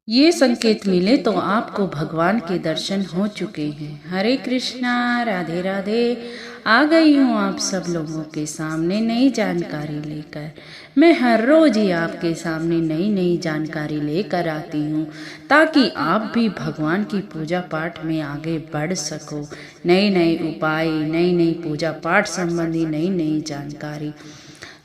ये संकेत मिले तो आपको भगवान के दर्शन हो चुके हैं। हरे कृष्णा, राधे राधे। आ गई हूँ आप सब लोगों के सामने नई जानकारी लेकर। मैं हर रोज ही आपके सामने नई नई जानकारी लेकर आती हूँ ताकि आप भी भगवान की पूजा पाठ में आगे बढ़ सको। नए नए उपाय, नई नई पूजा पाठ संबंधी नई नई जानकारी।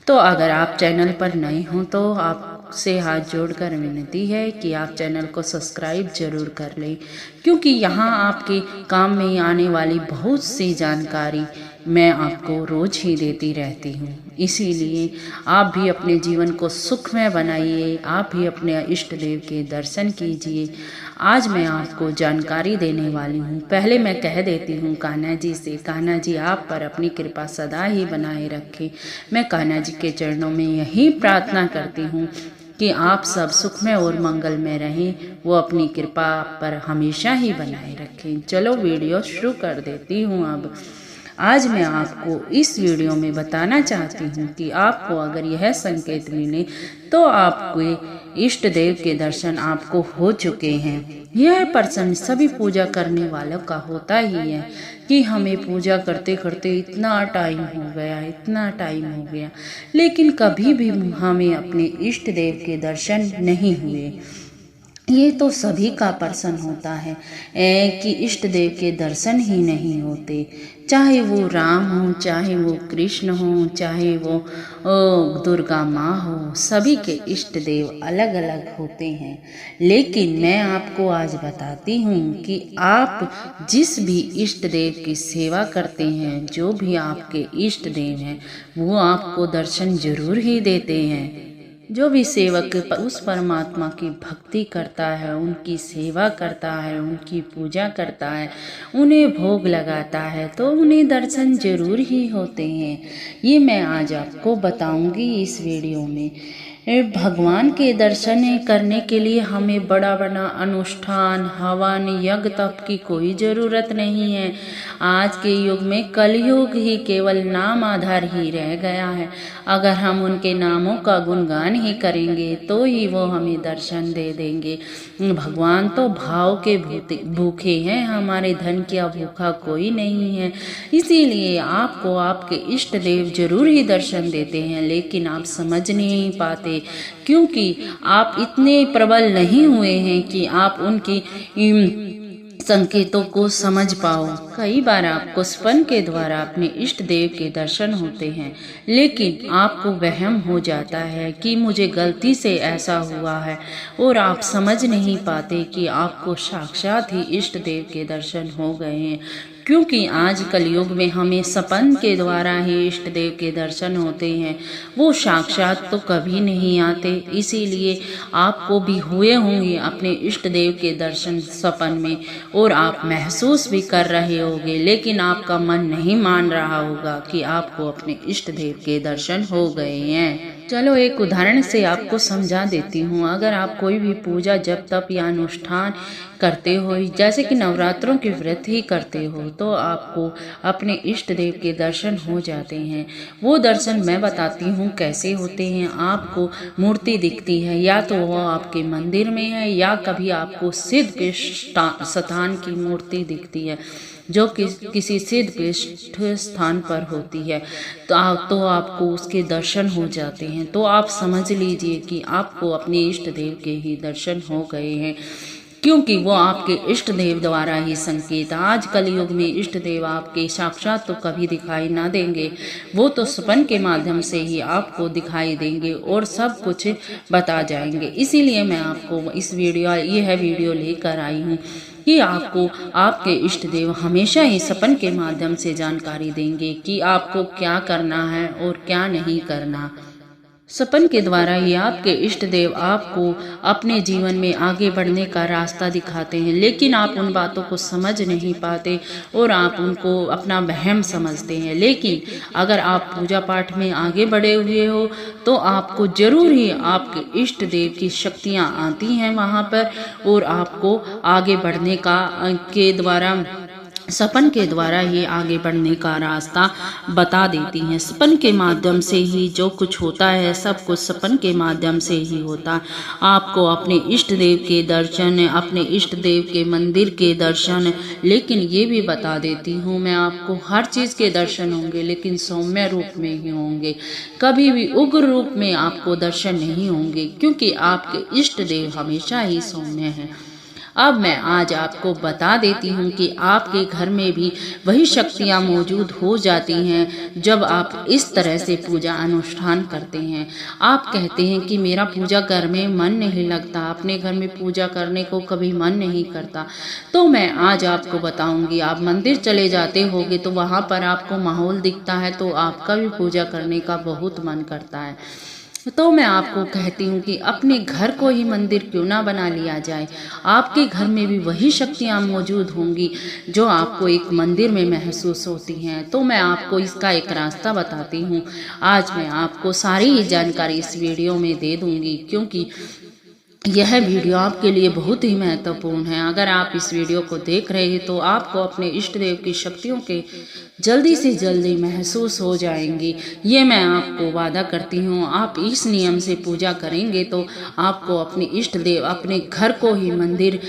तो अगर आप चैनल पर नए हों तो आपसे हाथ जोड़कर विनती है कि आप चैनल को सब्सक्राइब जरूर कर लें, क्योंकि यहाँ आपके काम में आने वाली बहुत सी जानकारी मैं आपको रोज ही देती रहती हूँ। इसीलिए आप भी अपने जीवन को सुखमय बनाइए, आप भी अपने इष्ट देव के दर्शन कीजिए। आज मैं आपको जानकारी देने वाली हूँ। पहले मैं कह देती हूँ कान्हा जी से, कान्हा जी आप पर अपनी कृपा सदा ही बनाए रखें। मैं कान्हा जी के चरणों में यही प्रार्थना करती हूँ कि आप सब सुखमय और मंगल में रहें, वो अपनी कृपा पर हमेशा ही बनाए रखें। चलो वीडियो शुरू कर देती हूँ। अब आज मैं आपको इस वीडियो में बताना चाहती हूँ कि आपको अगर यह संकेत मिले तो आपके इष्ट देव के दर्शन आपको हो चुके हैं। यह प्रसन्न सभी पूजा करने वालों का होता ही है कि हमें पूजा करते करते इतना टाइम हो गया, इतना टाइम हो गया, लेकिन कभी भी हमें अपने इष्ट देव के दर्शन नहीं हुए। ये तो सभी का प्रश्न होता है कि इष्ट देव के दर्शन ही नहीं होते। चाहे वो राम हो, चाहे वो कृष्ण हो, चाहे वो दुर्गा माँ हो, सभी के इष्ट देव अलग अलग होते हैं। लेकिन मैं आपको आज बताती हूँ कि आप जिस भी इष्ट देव की सेवा करते हैं, जो भी आपके इष्ट देव हैं, वो आपको दर्शन जरूर ही देते हैं। जो भी सेवक उस परमात्मा की भक्ति करता है, उनकी सेवा करता है, उनकी पूजा करता है, उन्हें भोग लगाता है, तो उन्हें दर्शन जरूर ही होते हैं। ये मैं आज आपको बताऊंगी इस वीडियो में। भगवान के दर्शन करने के लिए हमें बड़ा बड़ा अनुष्ठान, हवन, यज्ञ तप की कोई ज़रूरत नहीं है। आज के युग में कलयुग ही केवल नाम आधार ही रह गया है। अगर हम उनके नामों का गुणगान ही करेंगे तो ही वो हमें दर्शन दे देंगे। भगवान तो भाव के भूखे हैं, हमारे धन का भूखा कोई नहीं है। इसीलिए आपको आपके इष्ट देव जरूर ही दर्शन देते हैं, लेकिन आप समझ नहीं पाते, क्योंकि आप इतने प्रबल नहीं हुए हैं कि आप उनकी संकेतों को समझ पाओ। कई बार आपको स्वप्न के द्वारा अपने इष्ट देव के दर्शन होते हैं, लेकिन आपको वहम हो जाता है कि मुझे गलती से ऐसा हुआ है, और आप समझ नहीं पाते कि आपको साक्षात ही इष्ट देव के दर्शन हो गए हैं। क्योंकि आज कलयुग में हमें सपन के द्वारा ही इष्ट देव के दर्शन होते हैं, वो साक्षात तो कभी नहीं आते। इसीलिए आपको भी हुए होंगे अपने इष्ट देव के दर्शन सपन में, और आप महसूस भी कर रहे होंगे, लेकिन आपका मन नहीं मान रहा होगा कि आपको अपने इष्ट देव के दर्शन हो गए हैं। चलो एक उदाहरण से आपको समझा देती हूँ। अगर आप कोई भी पूजा, जप, तप या अनुष्ठान करते हो, जैसे कि नवरात्रों के व्रत ही करते हो, तो आपको अपने इष्ट देव के दर्शन हो जाते हैं। वो दर्शन मैं बताती हूँ कैसे होते हैं। आपको मूर्ति दिखती है, या तो वो आपके मंदिर में है, या कभी आपको सिद्ध के स्थान की मूर्ति दिखती है, जो किसी सिद्ध पीठ स्थान पर होती है, तो आपको उसके दर्शन हो जाते हैं। तो आप समझ लीजिए कि आपको अपने इष्ट देव के ही दर्शन हो गए हैं, क्योंकि वो आपके इष्ट देव द्वारा ही संकेत। आज कलयुग में इष्ट देव आपके साक्षात तो कभी दिखाई ना देंगे, वो तो सपन के माध्यम से ही आपको दिखाई देंगे और सब कुछ बता जाएंगे। इसीलिए मैं आपको यह वीडियो लेकर आई हूँ कि आपको आपके इष्ट देव हमेशा ही सपन के माध्यम से जानकारी देंगे कि आपको क्या करना है और क्या नहीं करना। सपन के द्वारा ही आपके इष्ट देव आपको अपने जीवन में आगे बढ़ने का रास्ता दिखाते हैं, लेकिन आप उन बातों को समझ नहीं पाते और आप उनको अपना वहम समझते हैं। लेकिन अगर आप पूजा पाठ में आगे बढ़े हुए हो तो आपको जरूर ही आपके इष्ट देव की शक्तियाँ आती हैं वहाँ पर, और आपको आगे बढ़ने के द्वारा सपन के द्वारा ही आगे बढ़ने का रास्ता बता देती हैं। सपन के माध्यम से ही जो कुछ होता है सब कुछ सपन के माध्यम से ही होता है। आपको अपने इष्ट देव के दर्शन, अपने इष्ट देव के मंदिर के दर्शन, लेकिन ये भी बता देती हूँ मैं आपको हर चीज़ के दर्शन होंगे लेकिन सौम्य रूप में ही होंगे, कभी भी उग्र रूप में आपको दर्शन नहीं होंगे, क्योंकि आपके इष्ट देव हमेशा ही सौम्य हैं। अब मैं आज आपको बता देती हूँ कि आपके घर में भी वही शक्तियाँ मौजूद हो जाती हैं जब आप इस तरह से पूजा अनुष्ठान करते हैं। आप कहते हैं कि मेरा पूजा घर में मन नहीं लगता, अपने घर में पूजा करने को कभी मन नहीं करता, तो मैं आज आपको बताऊंगी। आप मंदिर चले जाते होगे तो वहाँ पर आपको माहौल दिखता है तो आपका भी पूजा करने का बहुत मन करता है। तो मैं आपको कहती हूँ कि अपने घर को ही मंदिर क्यों ना बना लिया जाए। आपके घर में भी वही शक्तियाँ मौजूद होंगी जो आपको एक मंदिर में महसूस होती हैं। तो मैं आपको इसका एक रास्ता बताती हूँ। आज मैं आपको सारी ही जानकारी इस वीडियो में दे दूँगी, क्योंकि यह वीडियो आपके लिए बहुत ही महत्वपूर्ण है। अगर आप इस वीडियो को देख रहे हैं तो आपको अपने इष्ट देव की शक्तियों के जल्दी से जल्दी महसूस हो जाएंगी। ये मैं आपको वादा करती हूँ। आप इस नियम से पूजा करेंगे तो आपको अपने इष्ट देव, अपने घर को ही मंदिर,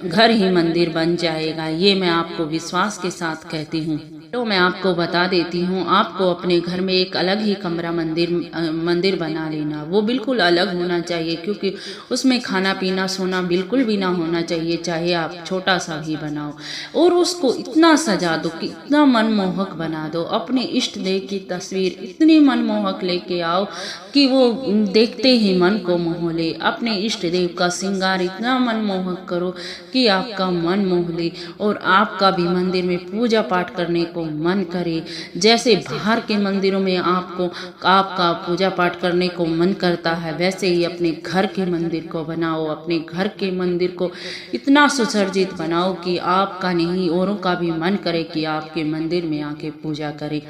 घर ही मंदिर बन जाएगा। ये मैं आपको विश्वास के साथ कहती हूँ। तो मैं आपको बता देती हूँ, आपको अपने घर में एक अलग ही कमरा मंदिर बना लेना। वो बिल्कुल अलग होना चाहिए, क्योंकि उसमें खाना पीना सोना बिल्कुल भी ना होना चाहिए, चाहे आप छोटा सा भी बनाओ। और उसको इतना सजा दो कि इतना मनमोहक बना दो। अपने इष्ट देव की तस्वीर इतनी मनमोहक लेके आओ कि वो देखते ही मन को मोह ले। अपने इष्ट देव का श्रृंगार इतना मनमोहक करो कि आपका मन मोह ले और आपका भी मंदिर में पूजा पाठ करने को मन करे। जैसे बाहर के मंदिरों में आपका पूजा पाठ करने को मन करता है, वैसे ही अपने घर के मंदिर को बनाओ। अपने घर के मंदिर को इतना सुसज्जित बनाओ कि आपका नहीं औरों का भी मन करे कि आपके मंदिर में आके पूजा करे।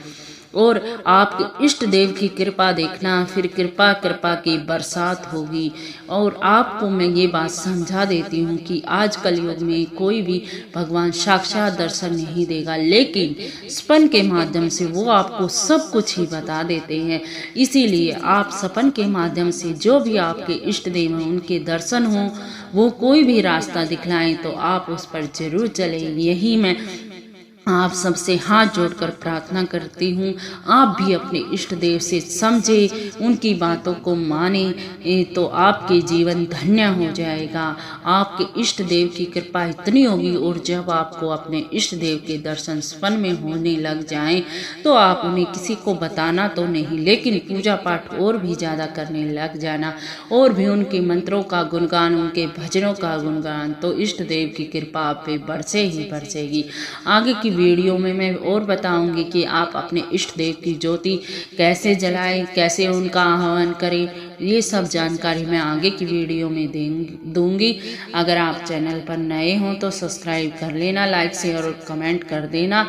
और आपके इष्ट देव की कृपा देखना, फिर कृपा की बरसात होगी। और आपको मैं ये बात समझा देती हूँ कि आज कलयुग में कोई भी भगवान साक्षात दर्शन नहीं देगा, लेकिन सपन के माध्यम से वो आपको सब कुछ ही बता देते हैं। इसीलिए आप सपन के माध्यम से जो भी आपके इष्ट देव हैं उनके दर्शन हों, वो कोई भी रास्ता दिखलाएं तो आप उस पर जरूर चलें। यही मैं आप सबसे हाथ जोड़कर प्रार्थना करती हूँ। आप भी अपने इष्ट देव से समझे, उनकी बातों को माने तो आपके जीवन धन्य हो जाएगा। आपके इष्ट देव की कृपा इतनी होगी, और जब आपको अपने इष्ट देव के दर्शन सपन में होने लग जाएं तो आप उन्हें किसी को बताना तो नहीं, लेकिन पूजा पाठ और भी ज़्यादा करने लग जाना, और भी उनके मंत्रों का गुणगान, उनके भजनों का गुणगान, तो इष्ट देव की कृपा आप पे बरसे ही बरसेगी। आगे की वीडियो में मैं और बताऊंगी कि आप अपने इष्ट देव की ज्योति कैसे जलाएं, कैसे उनका आह्वान करें। ये सब जानकारी मैं आगे की वीडियो में दूंगी। अगर आप चैनल पर नए हों तो सब्सक्राइब कर लेना, लाइक शेयर और कमेंट कर देना,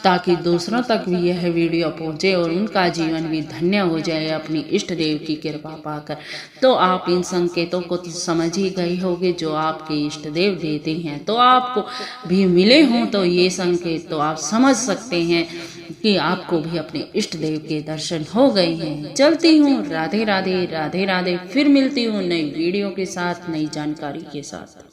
ताकि दूसरों तक भी यह वीडियो पहुंचे और उनका जीवन भी धन्य हो जाए अपनी इष्ट देव की कृपा पाकर। तो आप इन संकेतों को तो समझ ही गए होंगे जो आपके इष्ट देव देते हैं, तो आपको भी मिले हों तो ये संकेत तो आप समझ सकते हैं कि आपको भी अपने इष्ट देव के दर्शन हो गए हैं। चलती हूँ, राधे राधे राधे राधे। फिर मिलती हूँ नई वीडियो के साथ, नई जानकारी के साथ।